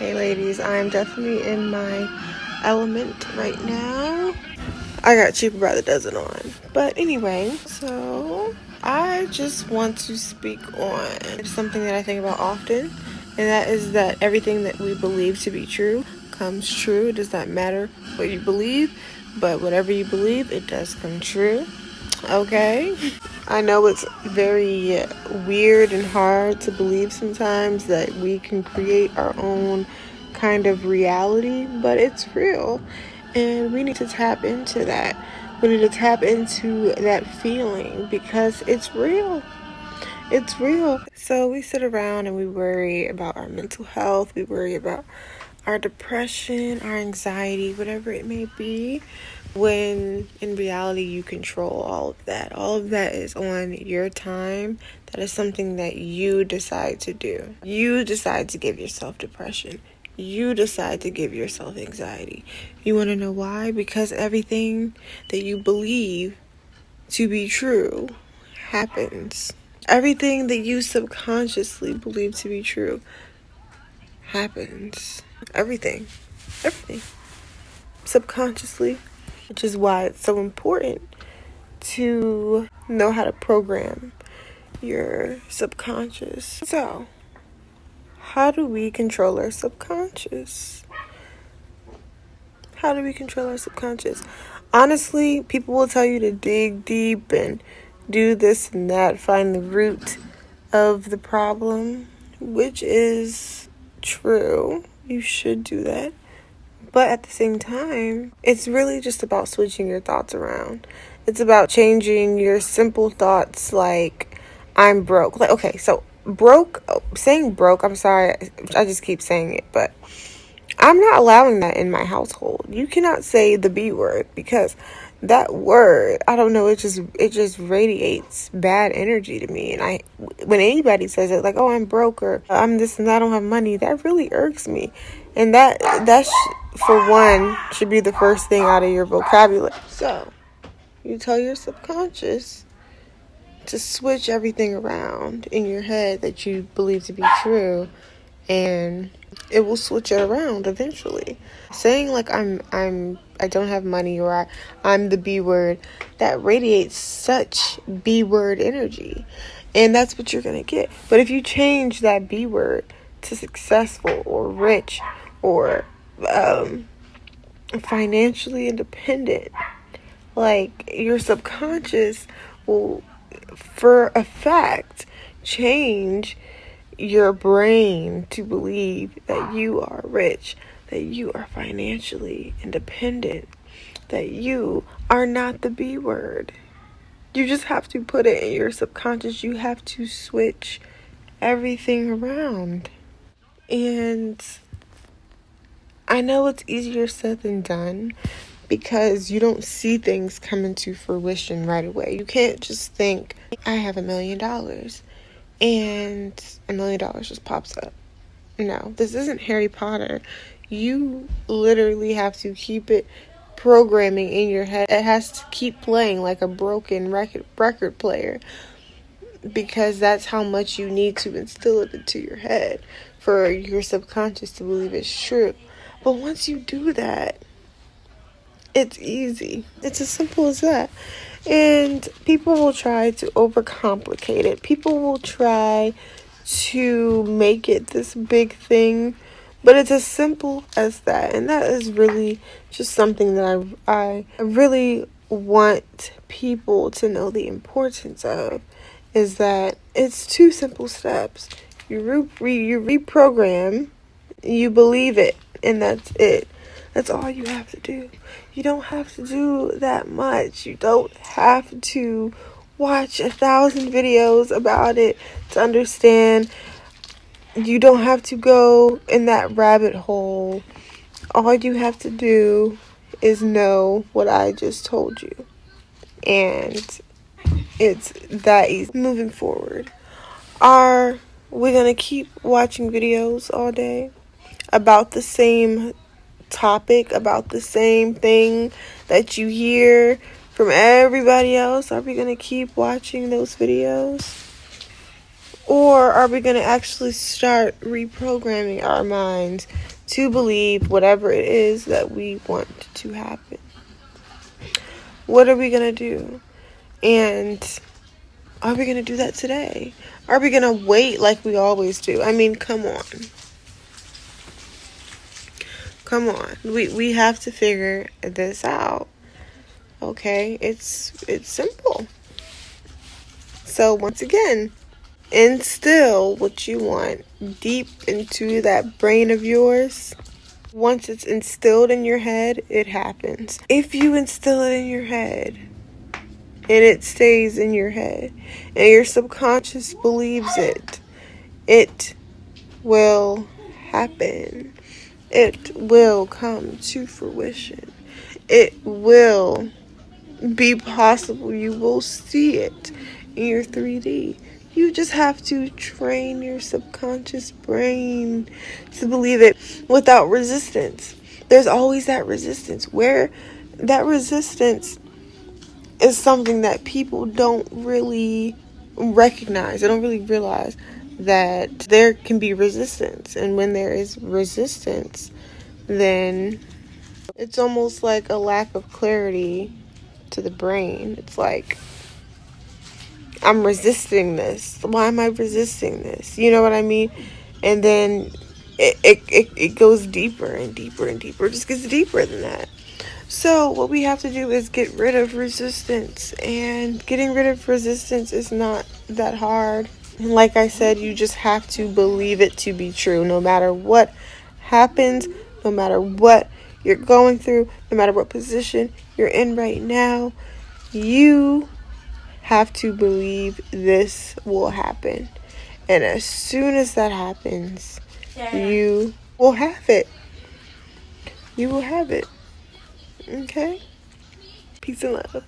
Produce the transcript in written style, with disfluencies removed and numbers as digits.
Hey ladies, I'm definitely in my element right now. I got Cheaper by the Dozen on. But anyway, so I just want to speak on something that I think about often, and that is that everything that we believe to be true comes true. It does not matter what you believe, but whatever you believe, it does come true. Okay? I know it's very weird and hard to believe sometimes that we can create our own kind of reality, but it's real. And we need to tap into that. We need to tap into that feeling because it's real. It's real. So we sit around and we worry about our mental health. We worry about our depression, our anxiety, whatever it may be, when in reality you control all of that. All of that is on your time. That is something that you decide to do. You decide to give yourself depression. You decide to give yourself anxiety. You want to know why? Because everything that you believe to be true happens. Everything that you subconsciously believe to be true happens. Everything. Everything. Subconsciously. Which is why it's so important to know how to program your subconscious. So, how do we control our subconscious? How do we control our subconscious? Honestly, people will tell you to dig deep and do this and that, find the root of the problem, which is true. You should do that. But at the same time, it's really just about switching your thoughts around. It's about changing your simple thoughts like, I'm broke. Like, okay, so saying broke, I'm sorry, I just keep saying it, but I'm not allowing that in my household. You cannot say the B word because that word, I don't know, it just radiates bad energy to me. And when anybody says it, like, oh, I'm broke or I'm this and I don't have money, that really irks me. And that for one should be the first thing out of your vocabulary. So you tell your subconscious to switch everything around in your head that you believe to be true, and it will switch it around eventually. Saying like I don't have money or I'm the B word, that radiates such B word energy, and that's what you're gonna get. But if you change that B word to successful or rich or financially independent, like, your subconscious will for a fact change your brain to believe that you are rich, that you are financially independent, that you are not the B word. You just have to put it in your subconscious. You have to switch everything around. And I know it's easier said than done because you don't see things come into fruition right away. You can't just think, I have $1 million and $1 million just pops up. No, this isn't Harry Potter. You literally have to keep it programming in your head. It has to keep playing like a broken record player, because that's how much you need to instill it into your head for your subconscious to believe it's true. But once you do that, it's easy. It's as simple as that. And people will try to overcomplicate it. People will try to make it this big thing, but it's as simple as that. And that is really just something that I really want people to know the importance of, is that it's 2 simple steps. You reprogram, you believe it, and that's it. That's all you have to do. You don't have to do that much. You don't have to watch 1,000 videos about it to understand. You don't have to go in that rabbit hole. All you have to do is know what I just told you. And it's that easy. Moving forward, are we going to keep watching videos all day about the same topic, about the same thing that you hear from everybody else? Are we going to keep watching those videos? Or are we going to actually start reprogramming our minds to believe whatever it is that we want to happen? What are we going to do? And are we going to do that today? Are we going to wait like we always do? I mean, come on. Come on. We have to figure this out. Okay? It's simple. So once again, instill what you want deep into that brain of yours. Once it's instilled in your head, it happens. If you instill it in your head and it stays in your head and your subconscious believes it, it will happen. It will come to fruition. It will be possible. You will see it in your 3D. You just have to train your subconscious brain to believe it without resistance. There's always that resistance. Where that resistance is something that people don't really recognize. They don't really realize that there can be resistance. And when there is resistance, then it's almost like a lack of clarity to the brain. It's like, I'm resisting this. Why am I resisting this? You know what I mean? And then it goes deeper and deeper and deeper. It just gets deeper than that. So what we have to do is get rid of resistance. And getting rid of resistance is not that hard. And like I said, you just have to believe it to be true. No matter what happens, no matter what you're going through, no matter what position you're in right now, you have to believe this will happen. And as soon as that happens, you will have it. You will have it. Okay? Peace and love.